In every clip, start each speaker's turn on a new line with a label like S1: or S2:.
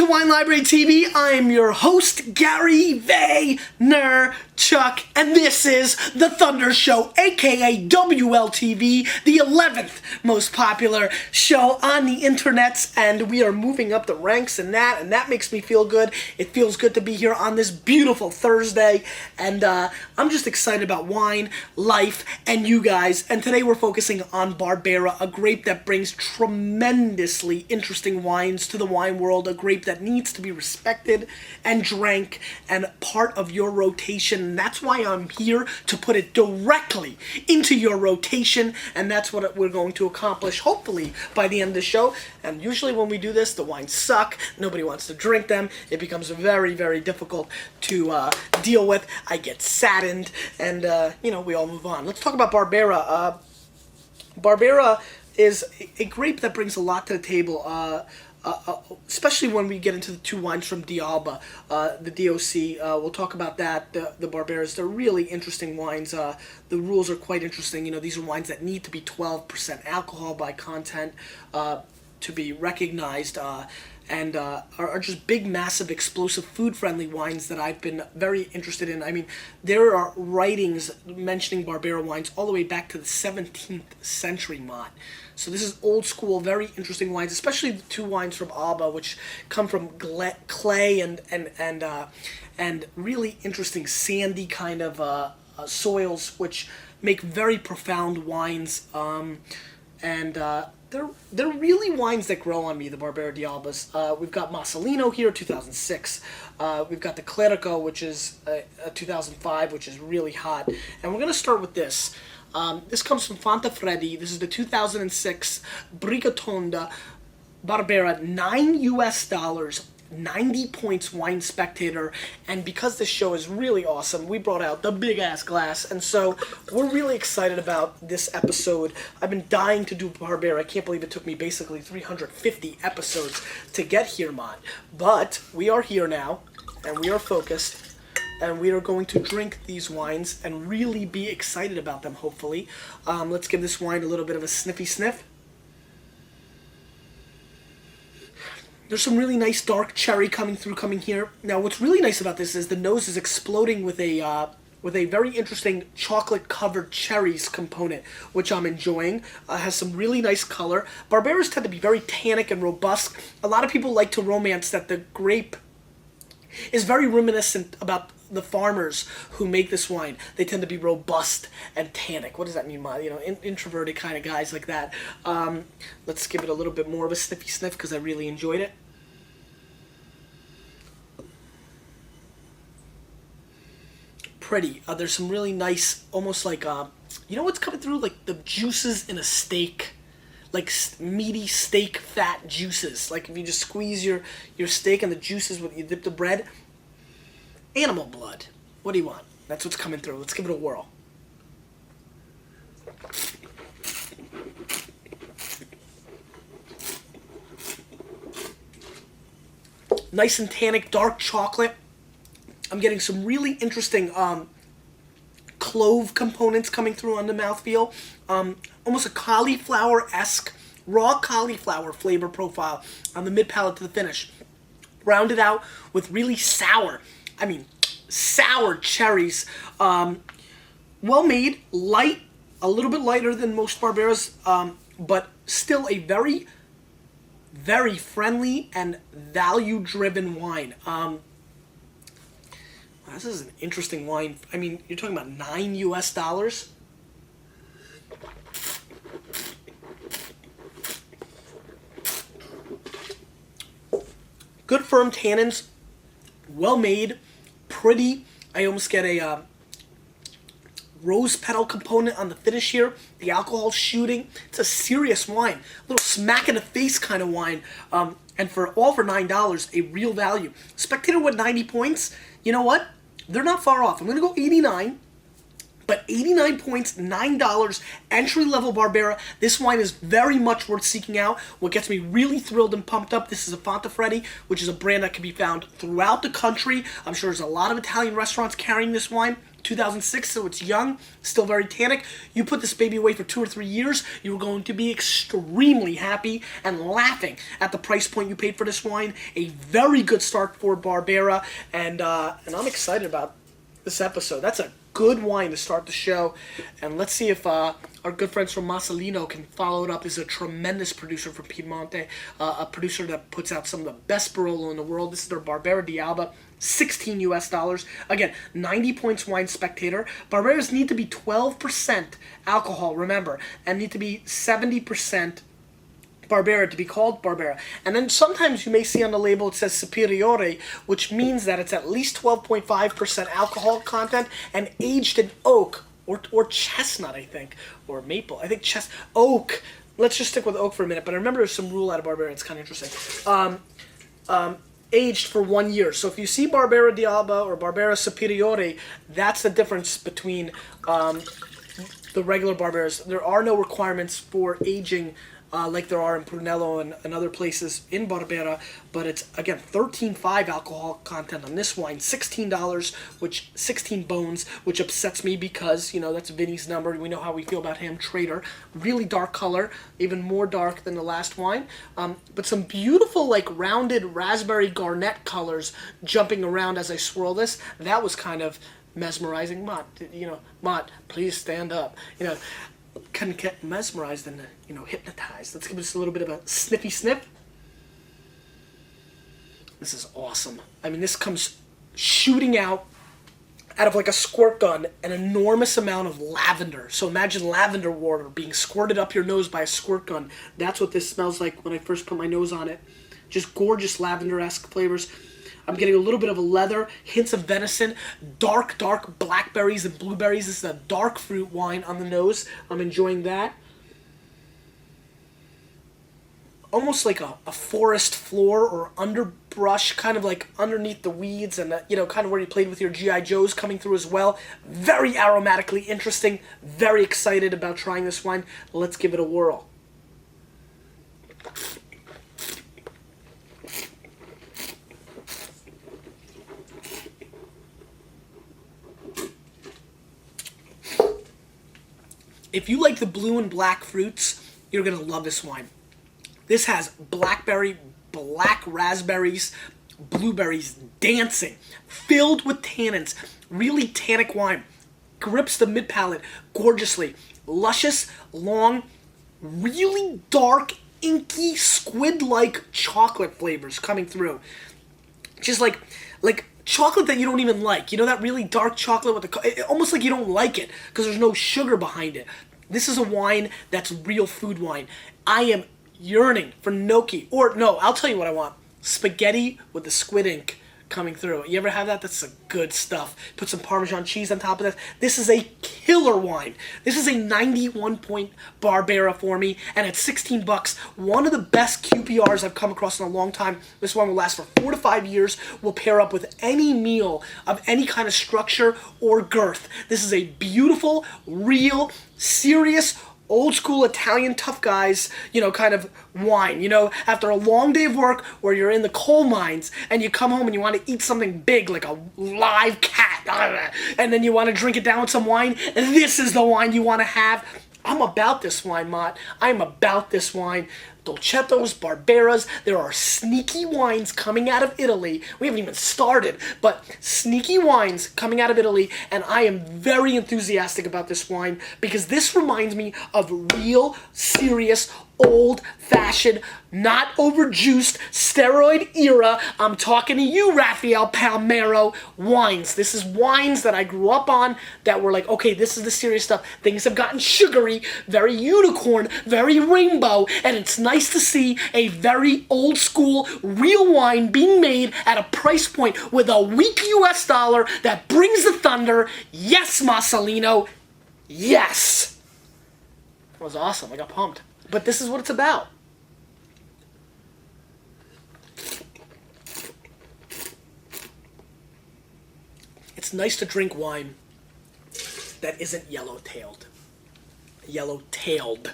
S1: Wine Library TV. I'm your host, Gary Vaynerchuk, and this is The Thunder Show, aka WLTV, the 11th most popular show on the internets, and we are moving up the ranks in that, and that makes me feel good. It feels good to be here on this beautiful Thursday, and I'm just excited about wine, life, and you guys, and today we're focusing on Barbera, a grape that brings tremendously interesting wines to the wine world, a grape that needs to be respected and drank and part of your rotation. And that's why I'm here, to put it directly into your rotation, and that's what we're going to accomplish hopefully by the end of the show. And usually when we do this, the wines suck, nobody wants to drink them, it becomes very, very difficult to deal with. I get saddened, and we all move on. Let's talk about Barbera. Barbera is a grape that brings a lot to the table, especially when we get into the two wines from D Alba, the DOC. We'll talk about that, the Barberas. They're really interesting wines. The rules are quite interesting. These are wines that need to be 12% alcohol by content to be recognized, and are just big, massive, explosive, food-friendly wines that I've been very interested in. I mean, there are writings mentioning Barbera wines all the way back to the 17th century, Mott. So this is old school, very interesting wines, especially the two wines from Alba, which come from clay and really interesting sandy kind of soils, which make very profound wines. They're really wines that grow on me, the Barbera di Albas. We've got Massolino here, 2006. We've got the Clerico, which is 2005, which is really hot. And we're going to start with this. This comes from Fontana D. This is the 2006 Brigatonda Barbera, $9 US, 90 points Wine Spectator, and because this show is really awesome, we brought out the big-ass glass, and so we're really excited about this episode. I've been dying to do Barbera. I can't believe it took me basically 350 episodes to get here, Mott. But we are here now, and we are focused, and we are going to drink these wines and really be excited about them, hopefully. Let's give this wine a little bit of a sniffy sniff. There's some really nice dark cherry coming here. Now, what's really nice about this is the nose is exploding with a very interesting chocolate-covered cherries component, which I'm enjoying. Has some really nice color. Barberas tend to be very tannic and robust. A lot of people like to romance that the grape is very reminiscent about the farmers who make this wine. They tend to be robust and tannic. What does that mean, Ma? Introverted kind of guys like that. Let's give it a little bit more of a sniffy sniff because I really enjoyed it. Pretty. There's some really nice, almost like, what's coming through? Like the juices in a steak. Like meaty steak fat juices. Like if you just squeeze your steak and the juices when you dip the bread. Animal blood. What do you want? That's what's coming through. Let's give it a whirl. Nice and tannic, dark chocolate. I'm getting some really interesting clove components coming through on the mouthfeel. Almost a cauliflower-esque, raw cauliflower flavor profile on the mid-palate to the finish. Rounded out with really sour cherries. Well made, light, a little bit lighter than most Barberas, but still a very, very friendly and value-driven wine. This is an interesting wine. I mean, you're talking about $9 US. Good firm tannins, well made, pretty. I almost get a rose petal component on the finish here. The alcohol shooting. It's a serious wine. A little smack in the face kind of wine. And for $9, a real value. Spectator with 90 points. You know what? They're not far off. I'm going to go 89. But 89 points, $9, entry-level Barbera. This wine is very much worth seeking out. What gets me really thrilled and pumped up, this is a Fontana D, which is a brand that can be found throughout the country. I'm sure there's a lot of Italian restaurants carrying this wine. 2006, so it's young, still very tannic. You put this baby away for 2 or 3 years, you're going to be extremely happy and laughing at the price point you paid for this wine. A very good start for Barbera, and I'm excited about this episode. That's a good wine to start the show, and let's see if our good friends from Masalino can follow it up. This is a tremendous producer from Piemonte, a producer that puts out some of the best Barolo in the world. This is their Barbera Alba, $16 US. Again, 90 points Wine Spectator. Barberas need to be 12% alcohol, remember, and need to be 70% Barbera to be called Barbera. And then sometimes you may see on the label it says Superiore, which means that it's at least 12.5% alcohol content and aged in oak or chestnut, I think, or maple. I think oak. Let's just stick with oak for a minute. But I remember there's some rule out of Barbera. It's kind of interesting. Aged for 1 year. So if you see Barbera Alba or Barbera Superiore, that's the difference between the regular Barberas. There are no requirements for aging like there are in Brunello and other places in Barbera, but it's, again, 13.5 alcohol content on this wine, $16, which 16 bones, which upsets me because, you know, that's Vinny's number. We know how we feel about him, Trader. Really dark color, even more dark than the last wine, but some beautiful, like, rounded raspberry garnet colors jumping around as I swirl this. That was kind of mesmerizing. Mott, please stand up. Kind of get mesmerized and, hypnotized. Let's give this a little bit of a sniffy sniff. This is awesome. I mean, this comes shooting out of like a squirt gun an enormous amount of lavender. So imagine lavender water being squirted up your nose by a squirt gun. That's what this smells like when I first put my nose on it. Just gorgeous lavender-esque flavors. I'm getting a little bit of a leather, hints of venison, dark blackberries and blueberries. This is a dark fruit wine on the nose. I'm enjoying that. Almost like a forest floor or underbrush, kind of like underneath the weeds and, kind of where you played with your G.I. Joes coming through as well. Very aromatically interesting. Very excited about trying this wine. Let's give it a whirl. If you like the blue and black fruits, you're going to love this wine. This has blackberry, black raspberries, blueberries dancing, filled with tannins. Really tannic wine. Grips the mid-palate gorgeously. Luscious, long, really dark, inky, squid-like chocolate flavors coming through. Just like chocolate that you don't even like. You know that really dark chocolate with almost like you don't like it because there's no sugar behind it. This is a wine that's real food wine. I am yearning for gnocchi. Or, no, I'll tell you what I want. Spaghetti with the squid ink coming through. You ever have that? That's some good stuff. Put some Parmesan cheese on top of this. This is a killer wine. This is a 91-point Barbera for me, and at $16, one of the best QPRs I've come across in a long time. This one will last for 4 to 5 years. Will pair up with any meal of any kind of structure or girth. This is a beautiful, real, serious, old school Italian tough guys, kind of wine. After a long day of work where you're in the coal mines and you come home and you want to eat something big like a live cat, and then you want to drink it down with some wine, this is the wine you want to have. I'm about this wine, Mott. I'm about this wine. Dolcettos, Barberas, there are sneaky wines coming out of Italy. We haven't even started, but sneaky wines coming out of Italy, and I am very enthusiastic about this wine because this reminds me of real, serious, old-fashioned, not overjuiced, steroid era. I'm talking to you, Rafael Palmero, wines. This is wines that I grew up on that were like, okay, this is the serious stuff. Things have gotten sugary, very unicorn, very rainbow, and it's nice to see a very old-school, real wine being made at a price point with a weak US dollar that brings the thunder. Yes, Masalino. Yes. That was awesome. I got pumped. But this is what it's about. It's nice to drink wine that isn't yellow-tailed. Yellow-tailed.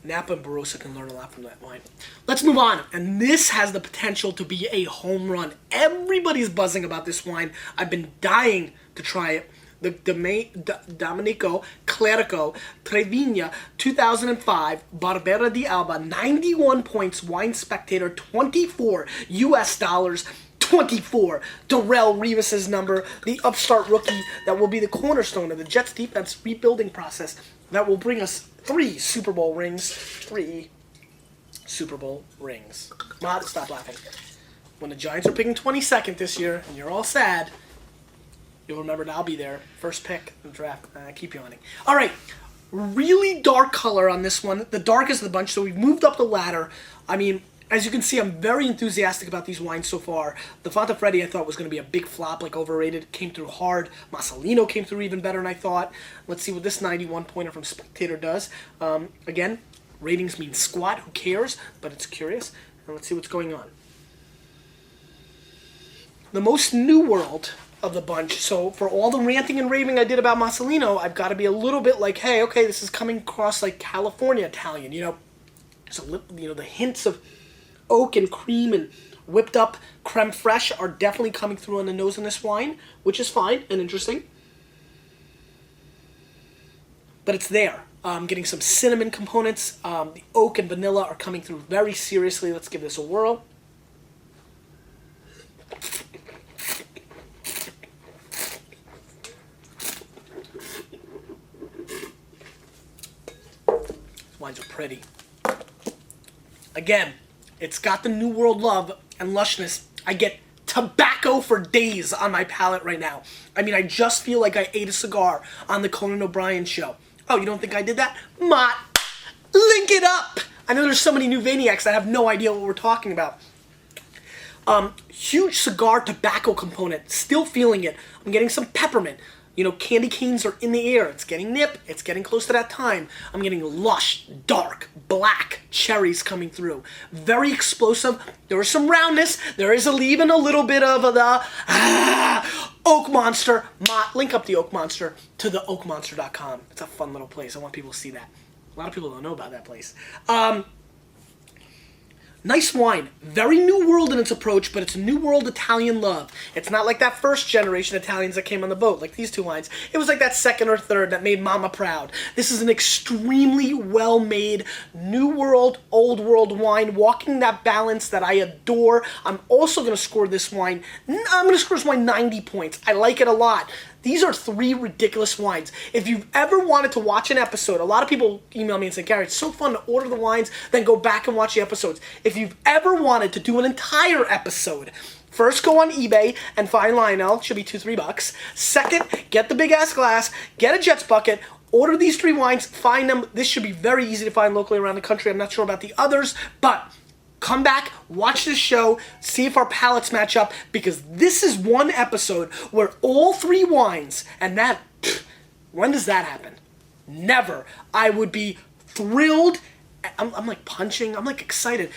S1: Napa and Barossa can learn a lot from that wine. Let's move on. And this has the potential to be a home run. Everybody's buzzing about this wine. I've been dying to try it. The Domenico Clerico Treviña 2005 Barbera Alba, 91 points, Wine Spectator, 24 US dollars. 24. Darrell Revis's number, the upstart rookie that will be the cornerstone of the Jets defense rebuilding process that will bring us 3 Super Bowl rings. 3 Super Bowl rings. Mott, stop laughing. When the Giants are picking 22nd this year and you're all sad, you'll remember that I'll be there. First pick in the draft. I keep yawning. All right. Really dark color on this one. The darkest of the bunch, so we've moved up the ladder. I mean, as you can see, I'm very enthusiastic about these wines so far. The Fontana D I thought was going to be a big flop, like overrated. Came through hard. Marcelino came through even better than I thought. Let's see what this 91-pointer from Spectator does. Again, ratings mean squat. Who cares? But it's curious. And let's see what's going on. The most New World of the bunch. So for all the ranting and raving I did about Marcelino, I've got to be a little bit like, hey, okay, this is coming across like California Italian. So the hints of oak and cream and whipped up creme fraiche are definitely coming through on the nose in this wine, which is fine and interesting. But it's there. I'm getting some cinnamon components. The oak and vanilla are coming through very seriously. Let's give this a whirl. These wines are pretty. Again, it's got the New World love and lushness. I get tobacco for days on my palate right now. I mean, I just feel like I ate a cigar on the Conan O'Brien show. Oh, you don't think I did that? Mott, link it up! I know there's so many new Vaniacs that have no idea what we're talking about. Huge cigar tobacco component. Still feeling it. I'm getting some peppermint. Candy canes are in the air. It's getting nip. It's getting close to that time. I'm getting lush, dark, black cherries coming through. Very explosive. There is some roundness. There is even a little bit of the Oak Monster. Link up the Oak Monster to the oakmonster.com. It's a fun little place. I want people to see that. A lot of people don't know about that place. Nice wine. Very New World in its approach, but it's New World Italian love. It's not like that first generation Italians that came on the boat, like these two wines. It was like that second or third that made Mama proud. This is an extremely well-made New World, Old World wine, walking that balance that I adore. I'm also going to score this wine. I'm going to score this wine 90 points. I like it a lot. These are 3 ridiculous wines. If you've ever wanted to watch an episode, a lot of people email me and say, Gary, it's so fun to order the wines, then go back and watch the episodes. If you've ever wanted to do an entire episode, first go on eBay and find Lionel. It should be $2-3. Second, get the big-ass glass, get a Jets bucket, order these 3 wines, find them. This should be very easy to find locally around the country. I'm not sure about the others, but come back, watch this show, see if our palates match up, because this is one episode where all 3 wines, and that, when does that happen? Never. I would be thrilled. I'm like punching. I'm like excited.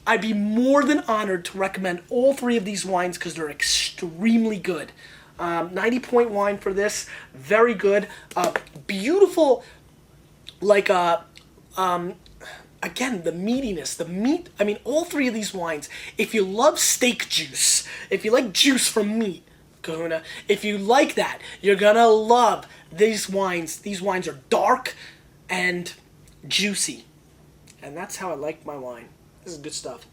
S1: I'd be more than honored to recommend all 3 of these wines because they're extremely good. 90-point wine for this. Very good. Beautiful, like again, the meatiness, the meat. I mean, all 3 of these wines, if you love steak juice, if you like juice from meat, Kahuna, if you like that, you're gonna love these wines. These wines are dark and juicy. And that's how I like my wine. This is good stuff.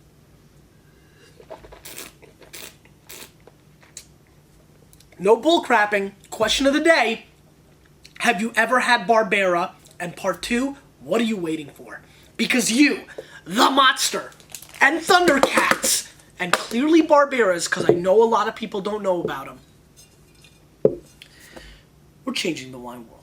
S1: No bull crapping. Question of the day. Have you ever had Barbera? And part 2, what are you waiting for? Because you, the Monster, and Thundercats, and clearly Barberas, because I know a lot of people don't know about them, we're changing the wine world.